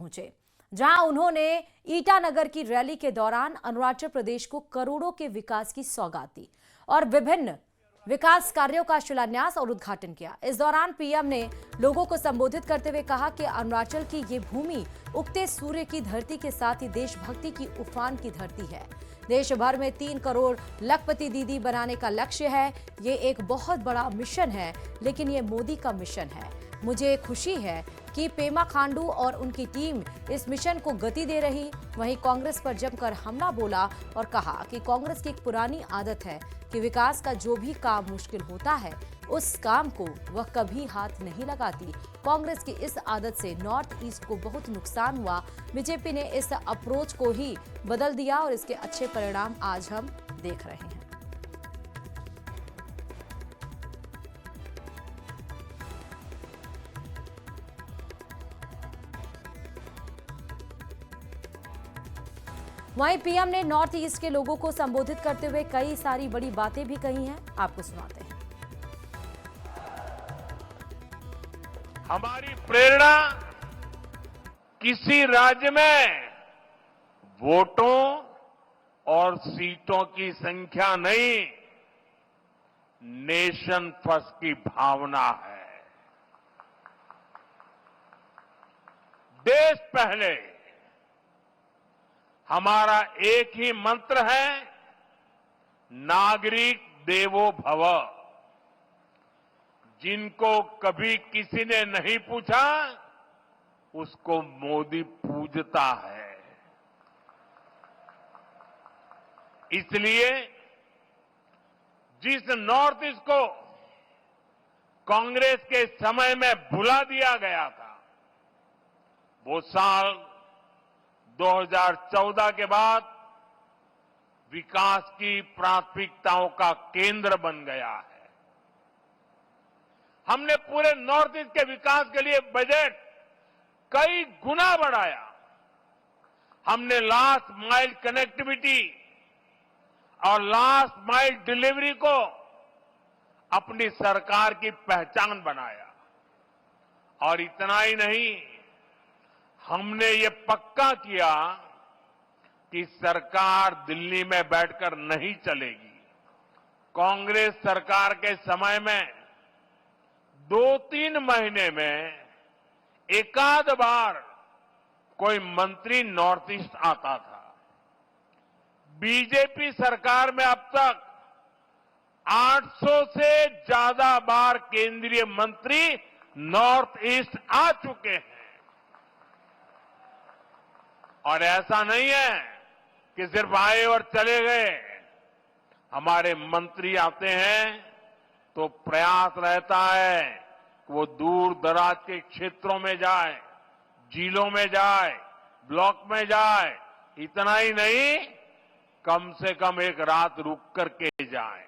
पहुंचे, जहां उन्होंने ईटानगर की रैली के दौरान अरुणाचल प्रदेश को करोड़ों के विकास की सौगात दी और विभिन्न विकास कार्यों का शिलान्यास और उद्घाटन किया। इस दौरान पीएम ने लोगों को संबोधित करते हुए कहा कि अरुणाचल की ये भूमि उगते सूर्य की धरती के साथ ही देशभक्ति की उफान की धरती है। देश भर में 3 करोड़ लखपति दीदी बनाने का लक्ष्य है। ये एक बहुत बड़ा मिशन है, लेकिन ये मोदी का मिशन है। मुझे खुशी है कि पेमा खांडू और उनकी टीम इस मिशन को गति दे रही। वहीं कांग्रेस पर जमकर हमला बोला और कहा कि कांग्रेस की एक पुरानी आदत है कि विकास का जो भी काम मुश्किल होता है उस काम को वह कभी हाथ नहीं लगाती। कांग्रेस की इस आदत से नॉर्थ ईस्ट को बहुत नुकसान हुआ। बीजेपी ने इस अप्रोच को ही बदल दिया और इसके अच्छे परिणाम आज हम देख रहे हैं। वहीं पीएम ने नॉर्थ ईस्ट के लोगों को संबोधित करते हुए कई सारी बड़ी बातें भी कही हैं, आपको सुनाते हैं। हमारी प्रेरणा किसी राज्य में वोटों और सीटों की संख्या नहीं, नेशन फर्स्ट की भावना है। देश पहले हमारा एक ही मंत्र है, नागरिक देवो भव। जिनको कभी किसी ने नहीं पूछा उसको मोदी पूजता है। इसलिए जिस नॉर्थ ईस्ट को कांग्रेस के समय में भुला दिया गया था, वो साल 2014 के बाद विकास की प्राथमिकताओं का केंद्र बन गया है। हमने पूरे नॉर्थ ईस्ट के विकास के लिए बजट कई गुना बढ़ाया। हमने लास्ट माइल कनेक्टिविटी और लास्ट माइल डिलीवरी को अपनी सरकार की पहचान बनाया। और इतना ही नहीं, हमने ये पक्का किया कि सरकार दिल्ली में बैठकर नहीं चलेगी। कांग्रेस सरकार के समय में 2-3 महीने में एकाध बार कोई मंत्री नॉर्थ ईस्ट आता था। बीजेपी सरकार में अब तक 800 से ज्यादा बार केंद्रीय मंत्री नॉर्थ ईस्ट आ चुके हैं। और ऐसा नहीं है कि सिर्फ आए और चले गए। हमारे मंत्री आते हैं तो प्रयास रहता है कि वो दूर दराज के क्षेत्रों में जाए, जिलों में जाए, ब्लॉक में जाए। इतना ही नहीं, कम से कम एक रात रुक करके जाए।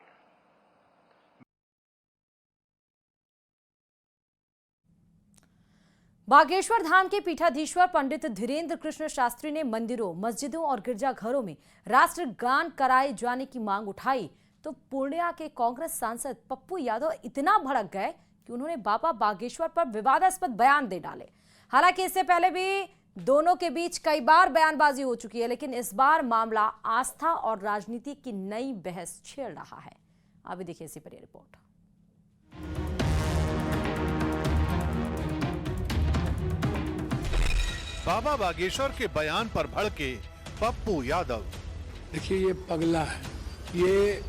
बागेश्वर धाम के पीठाधीश्वर पंडित धीरेन्द्र कृष्ण शास्त्री ने मंदिरों, मस्जिदों और गिरजाघरों में राष्ट्रगान कराए जाने की मांग उठाई तो पूर्णिया के कांग्रेस सांसद पप्पू यादव इतना भड़क गए कि उन्होंने बाबा बागेश्वर पर विवादास्पद बयान दे डाले। हालांकि इससे पहले भी दोनों के बीच कई बार बयानबाजी हो चुकी है, लेकिन इस बार मामला आस्था और राजनीति की नई बहस छेड़ रहा है। अभी देखिए इसी पर यह रिपोर्ट। बाबा बागेश्वर के बयान पर भड़के पप्पू यादव। देखिए, ये पगला है, ये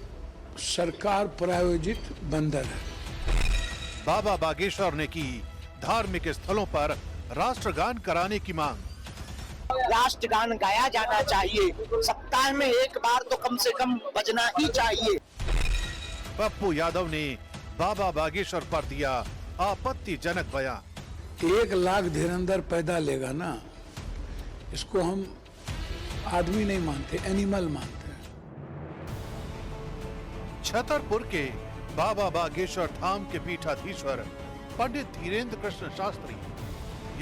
सरकार प्रायोजित बंदर है। बाबा बागेश्वर ने की धार्मिक स्थलों पर राष्ट्रगान कराने की मांग। राष्ट्रगान गाया जाना चाहिए, सप्ताह में एक बार तो कम से कम बजना ही चाहिए। पप्पू यादव ने बाबा बागेश्वर पर दिया आपत्तिजनक बयान। 1 लाख धीरेन्द्र पैदा लेगा ना, इसको हम आदमी नहीं मानते, एनिमल मानते हैं। छतरपुर के बाबा बागेश्वर धाम के पीठाधीश्वर पंडित धीरेन्द्र कृष्ण शास्त्री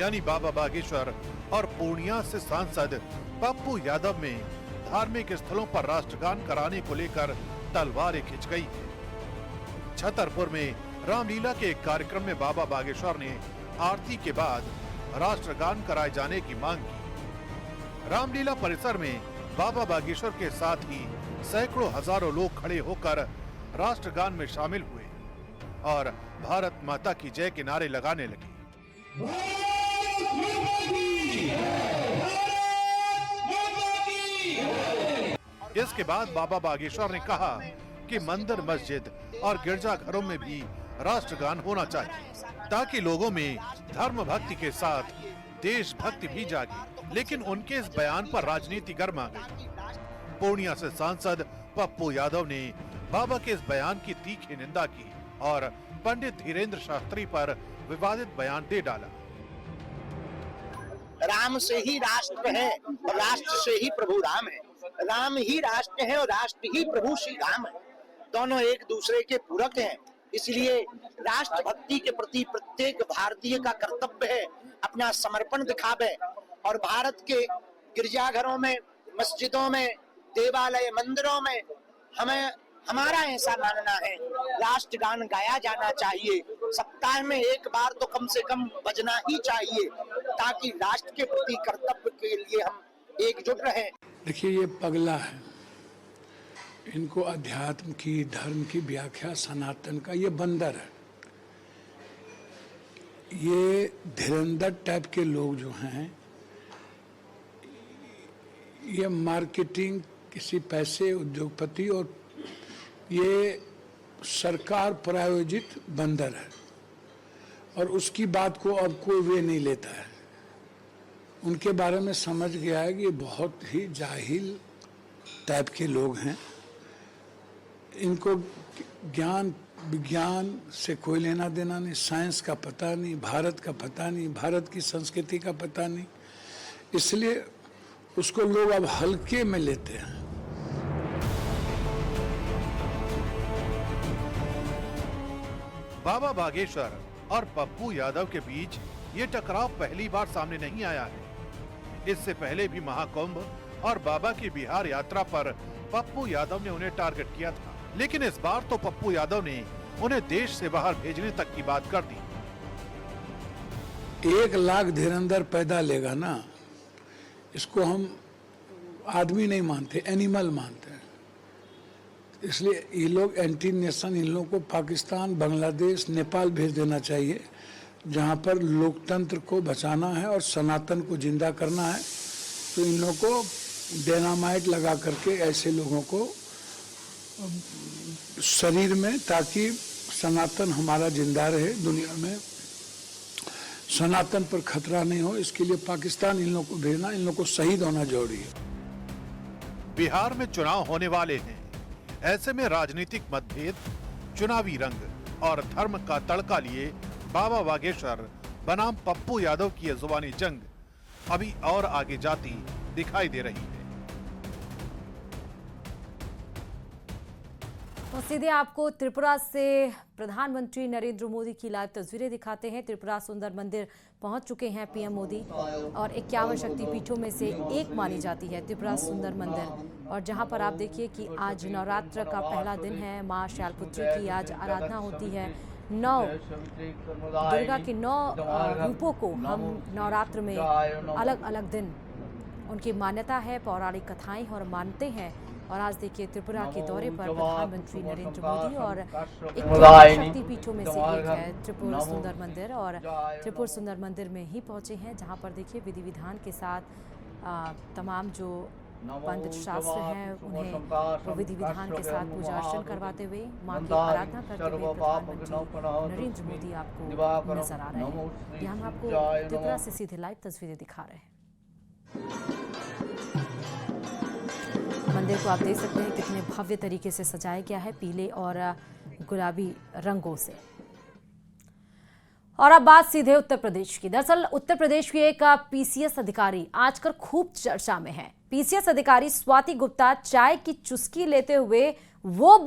यानी बाबा बागेश्वर और पूर्णिया से सांसद पप्पू यादव में धार्मिक स्थलों पर राष्ट्रगान कराने को लेकर तलवारें खिंच गई। छतरपुर में रामलीला के एक कार्यक्रम में बाबा बागेश्वर ने आरती के बाद राष्ट्रगान कराए जाने की मांग की। रामलीला परिसर में बाबा बागेश्वर के साथ ही सैकड़ों हजारों लोग खड़े होकर राष्ट्रगान में शामिल हुए और भारत माता की जय के नारे लगाने लगे। इसके बाद बाबा बागेश्वर ने कहा कि मंदिर, मस्जिद और गिरजाघरों में भी राष्ट्रगान होना चाहिए ताकि लोगों में धर्म भक्ति के साथ देशभक्ति भी जागे। लेकिन उनके इस बयान पर राजनीति गर्मा गई। पूर्णिया से सांसद पप्पू यादव ने बाबा के इस बयान की तीखी निंदा की और पंडित धीरेन्द्र शास्त्री पर विवादित बयान दे डाला। राम से ही राष्ट्र है और राष्ट्र से ही प्रभु राम है। राम ही राष्ट्र है और राष्ट्र ही प्रभु श्री राम है। दोनों एक दूसरे के पूरक हैं। इसलिए राष्ट्रभक्ति के प्रति प्रत्येक भारतीय का कर्तव्य है अपना समर्पण दिखावे और भारत के गिरजाघरों में, मस्जिदों में, देवालय, मंदिरों में हमारा ऐसा मानना है राष्ट्रगान गाया जाना चाहिए। सप्ताह में एक बार तो कम से कम बजना ही चाहिए ताकि राष्ट्र के प्रति कर्तव्य के लिए हम एकजुट रहें। देखिए, ये पगला है, इनको अध्यात्म की, धर्म की व्याख्या, सनातन का, ये बंदर है। ये धुरंधर टाइप के लोग जो हैं, ये मार्केटिंग, किसी पैसे, उद्योगपति, और ये सरकार प्रायोजित बंदर है और उसकी बात को अब कोई वे नहीं लेता है। उनके बारे में समझ गया है कि ये बहुत ही जाहिल टाइप के लोग हैं। इनको ज्ञान विज्ञान से कोई लेना देना नहीं, साइंस का पता नहीं, भारत का पता नहीं, भारत की संस्कृति का पता नहीं, इसलिए उसको लोग अब हल्के में लेते हैं। बाबा बागेश्वर और पप्पू यादव के बीच ये टकराव पहली बार सामने नहीं आया है। इससे पहले भी महाकुंभ और बाबा की बिहार यात्रा पर पप्पू यादव ने उन्हें टारगेट किया था, लेकिन इस बार तो पप्पू यादव ने उन्हें देश से बाहर भेजने तक की बात कर दी। 1 लाख धुरंधर पैदा लेगा ना, इसको हम आदमी नहीं मानते, एनिमल मानते हैं। इसलिए ये लोग एंटी नेशन, इन लोगों को पाकिस्तान, बांग्लादेश, नेपाल भेज देना चाहिए, जहाँ पर लोकतंत्र को बचाना है और सनातन को जिंदा करना है। तो इन लोगों को डायनामाइट लगा करके ऐसे लोगों को शरीर में, ताकि सनातन हमारा जिंदा रहे, दुनिया में सनातन पर खतरा नहीं हो, इसके लिए पाकिस्तान इन लोगों को भेजना, इन लोगों को शहीद होना जरूरी है। बिहार में चुनाव होने वाले हैं, ऐसे में राजनीतिक मतभेद, चुनावी रंग और धर्म का तड़का लिए बाबा बागेश्वर बनाम पप्पू यादव की यह जुबानी जंग अभी और आगे जाती दिखाई दे रही है। तो सीधे आपको त्रिपुरा से प्रधानमंत्री नरेंद्र मोदी की लाइव तस्वीरें दिखाते हैं। त्रिपुरा सुंदर मंदिर पहुंच चुके हैं पीएम मोदी और 51 शक्तिपीठों में से एक मानी जाती है त्रिपुरा सुंदर मंदिर, और जहां पर आप देखिए कि आज नवरात्र का पहला दिन है। मां शैलपुत्री की आज आराधना होती है। 9 दुर्गा के 9 रूपों को हम नवरात्र में अलग अलग दिन उनकी मान्यता है, पौराणिक कथाएं और मानते हैं। और आज देखिए त्रिपुरा के दौरे पर प्रधानमंत्री नरेंद्र मोदी और 51 शक्तिपीठों में से एक है त्रिपुरा सुंदर मंदिर, और त्रिपुरा सुंदर मंदिर में ही पहुंचे हैं, जहां पर देखिए विधि विधान के साथ तमाम जो पंडित शास्त्र हैं उन्हें वो विधि विधान के साथ पूजा अर्चन करवाते हुए मां की आराधना करते हुए प्रधानमंत्री नरेंद्र मोदी आपको नजर आ रहे हैं। यहाँ हम आपको त्रिपुरा से सीधे लाइव तस्वीरें दिखा रहे हैं। मंदिर को आप देख सकते हैं कितने भव्य तरीके से सजाया गया है, पीले और गुलाबी रंगों से। और अब बात सीधे उत्तर प्रदेश की। दरअसल उत्तर प्रदेश की एक पीसीएस अधिकारी आजकल खूब चर्चा में है। पीसीएस अधिकारी स्वाति गुप्ता चाय की चुस्की लेते हुए वो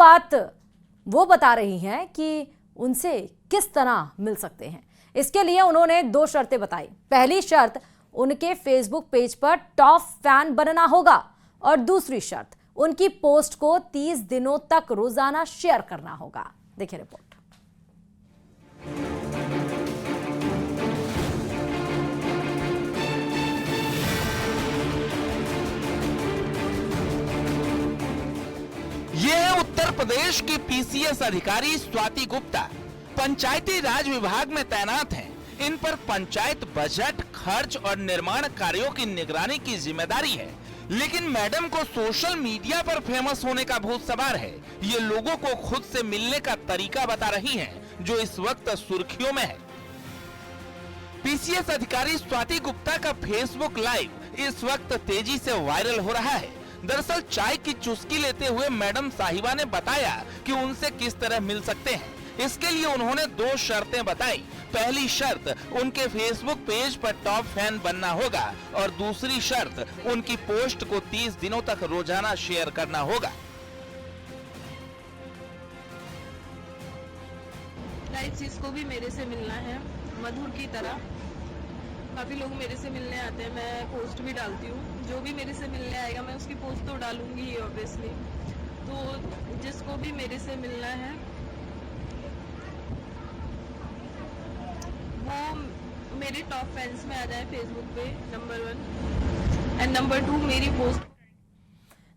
बता रही हैं कि उनसे किस तरह मिल सकते हैं। इसके लिए उन्होंने 2 शर्तें बताई। पहली शर्त, उनके फेसबुक पेज पर टॉप फैन बनना होगा, और दूसरी शर्त, उनकी पोस्ट को 30 दिनों तक रोजाना शेयर करना होगा। देखिए रिपोर्ट। प्रदेश की पीसीएस अधिकारी स्वाति गुप्ता पंचायती राज विभाग में तैनात हैं। इन पर पंचायत बजट, खर्च और निर्माण कार्यों की निगरानी की जिम्मेदारी है। लेकिन मैडम को सोशल मीडिया पर फेमस होने का भूत सवार है। ये लोगों को खुद से मिलने का तरीका बता रही हैं, जो इस वक्त सुर्खियों में है। पीसीएस अधिकारी स्वाति गुप्ता का फेसबुक लाइव इस वक्त तेजी से वायरल हो रहा है। दरअसल चाय की चुस्की लेते हुए मैडम साहिबा ने बताया कि उनसे किस तरह मिल सकते हैं। इसके लिए उन्होंने 2 शर्तें बताई। पहली शर्त, उनके फेसबुक पेज पर टॉप फैन बनना होगा और दूसरी शर्त, उनकी पोस्ट को 30 दिनों तक रोजाना शेयर करना होगा। गाइस, जिसको भी मेरे से मिलना है, मधुर की तरह काफ़ी लोग मेरे से मिलने आते हैं। मैं पोस्ट भी डालती हूँ। जो भी मेरे से मिलने आएगा मैं उसकी पोस्ट तो डालूंगी ही ऑब्वियसली। तो जिसको भी मेरे से मिलना है वो मेरे टॉप फैंस में आ जाए फेसबुक पे, नंबर 1 एंड नंबर 2 मेरी पोस्ट।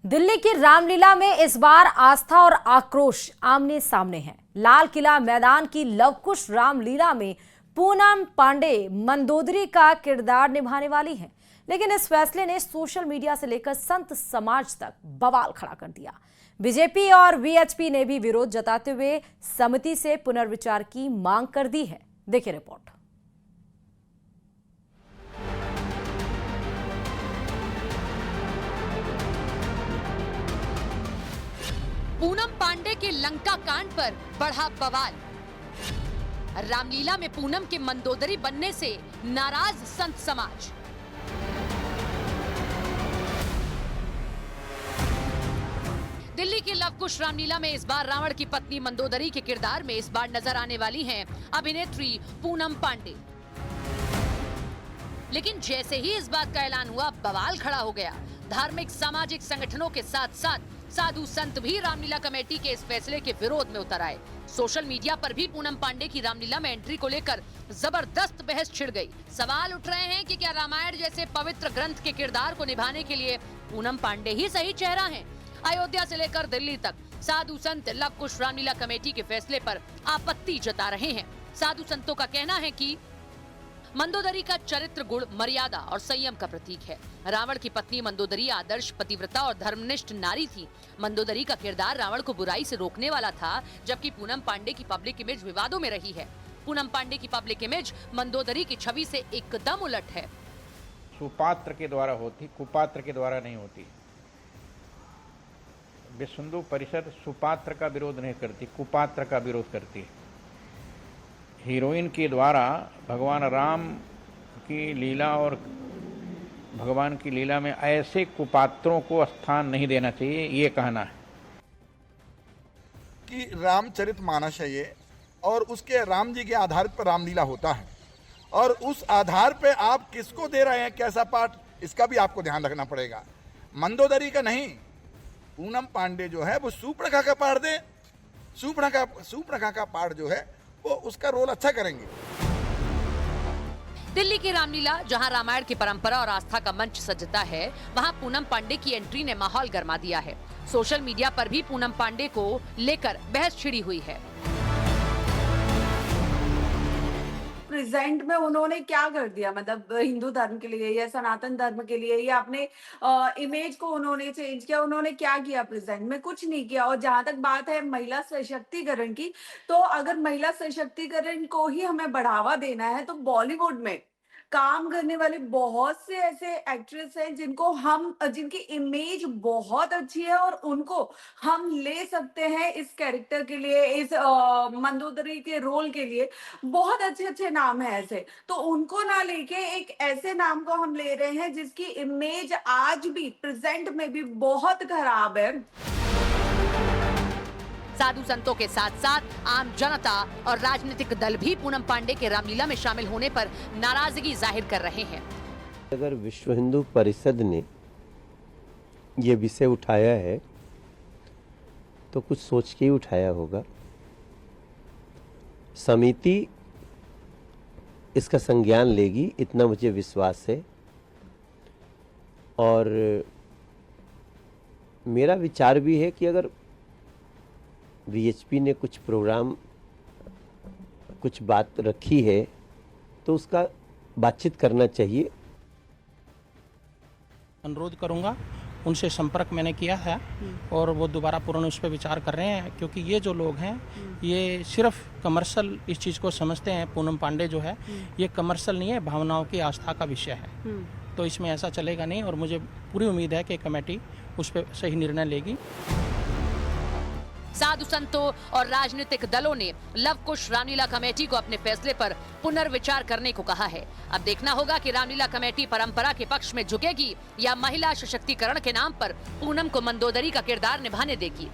दिल्ली की रामलीला में इस बार आस्था और आक्रोश आमने सामने है। लाल किला मैदान की लवकुश रामलीला में पूनम पांडे मंदोदरी का किरदार निभाने वाली हैं। लेकिन इस फैसले ने सोशल मीडिया से लेकर संत समाज तक बवाल खड़ा कर दिया। बीजेपी और वीएचपी ने भी विरोध जताते हुए समिति से पुनर्विचार की मांग कर दी है। देखिए रिपोर्ट। पूनम पांडे के लंका कांड पर बढ़ा बवाल। रामलीला में पूनम के मंदोदरी बनने से नाराज संत समाज। दिल्ली की लवकुश रामलीला में इस बार रावण की पत्नी मंदोदरी के किरदार में इस बार नजर आने वाली हैं अभिनेत्री पूनम पांडे। लेकिन जैसे ही इस बात का ऐलान हुआ, बवाल खड़ा हो गया। धार्मिक सामाजिक संगठनों के साथ साथ साधु संत भी रामलीला कमेटी के इस फैसले के विरोध में उतर आए। सोशल मीडिया पर भी पूनम पांडे की रामलीला में एंट्री को लेकर जबरदस्त बहस छिड़ गई। सवाल उठ रहे हैं कि क्या रामायण जैसे पवित्र ग्रंथ के किरदार को निभाने के लिए पूनम पांडे ही सही चेहरा हैं? अयोध्या से लेकर दिल्ली तक साधु संत लवकुश रामलीला कमेटी के फैसले पर आपत्ति जता रहे हैं। साधु संतों का कहना है कि मंदोदरी का चरित्र गुण मर्यादा और संयम का प्रतीक है। रावण की पत्नी मंदोदरी आदर्श पतिव्रता और धर्मनिष्ठ नारी थी। मंदोदरी का किरदार रावण को बुराई से रोकने वाला था, जबकि पूनम पांडे की पब्लिक इमेज विवादों में रही है। पूनम पांडे की पब्लिक इमेज मंदोदरी की छवि से एकदम उलट है। सुपात्र के द्वारा होती, कुपात्र के द्वारा नहीं होती। विश्व हिंदू परिषद सुपात्र का विरोध नहीं करती, कुपात्र का विरोध करती है। हीरोइन के द्वारा भगवान राम की लीला और भगवान की लीला में ऐसे कुपात्रों को स्थान नहीं देना चाहिए, ये कहना है कि रामचरितमानस है ये, और उसके राम जी के आधार पर रामलीला होता है, और उस आधार पे आप किसको दे रहे हैं, कैसा पाठ, इसका भी आपको ध्यान रखना पड़ेगा। मंदोदरी का नहीं, पूनम पांडे जो है वो सूर्पणखा का पाठ दे। सूर्पणखा का पाठ जो है वो उसका रोल अच्छा करेंगे। दिल्ली की रामलीला, जहां रामायण की परंपरा और आस्था का मंच सजता है, वहां पूनम पांडे की एंट्री ने माहौल गर्मा दिया है। सोशल मीडिया पर भी पूनम पांडे को लेकर बहस छिड़ी हुई है। प्रेजेंट में उन्होंने क्या कर दिया, मतलब हिंदू धर्म के लिए या सनातन धर्म के लिए, या अपने इमेज को उन्होंने चेंज किया? उन्होंने क्या किया प्रेजेंट में? कुछ नहीं किया। और जहां तक बात है महिला सशक्तिकरण की, तो अगर महिला सशक्तिकरण को ही हमें बढ़ावा देना है, तो बॉलीवुड में काम करने वाले बहुत से ऐसे एक्ट्रेस हैं जिनकी इमेज बहुत अच्छी है, और उनको हम ले सकते हैं इस कैरेक्टर के लिए, इस मंदोदरी के रोल के लिए। बहुत अच्छे अच्छे नाम हैं ऐसे, तो उनको ना लेके एक ऐसे नाम को हम ले रहे हैं जिसकी इमेज आज भी प्रेजेंट में भी बहुत खराब है। साधु संतों के साथ साथ आम जनता और राजनीतिक दल भी पूनम पांडे के रामलीला में शामिल होने पर नाराजगी जाहिर कर रहे हैं। अगर विश्व हिंदू परिषद ने ये विषय उठाया है तो कुछ सोच के ही उठाया होगा। समिति इसका संज्ञान लेगी, इतना मुझे विश्वास है। और मेरा विचार भी है कि अगर वीएचपी ने कुछ प्रोग्राम, कुछ बात रखी है तो उसका बातचीत करना चाहिए। अनुरोध करूंगा, उनसे संपर्क मैंने किया है और वो दोबारा पूर्ण उस पर विचार कर रहे हैं, क्योंकि ये जो लोग हैं ये सिर्फ कमर्शियल इस चीज़ को समझते हैं। पूनम पांडे जो है ये कमर्शियल नहीं है, भावनाओं की आस्था का विषय है, तो इसमें ऐसा चलेगा नहीं और मुझे पूरी उम्मीद है कि कमेटी उस पर सही निर्णय लेगी। साधु संतों और राजनीतिक दलों ने लव कुश रामलीला कमेटी को अपने फैसले पर पुनर्विचार करने को कहा है। अब देखना होगा कि रामलीला कमेटी परंपरा के पक्ष में झुकेगी या महिला सशक्तिकरण के नाम पर पूनम को मंदोदरी का किरदार निभाने देगी।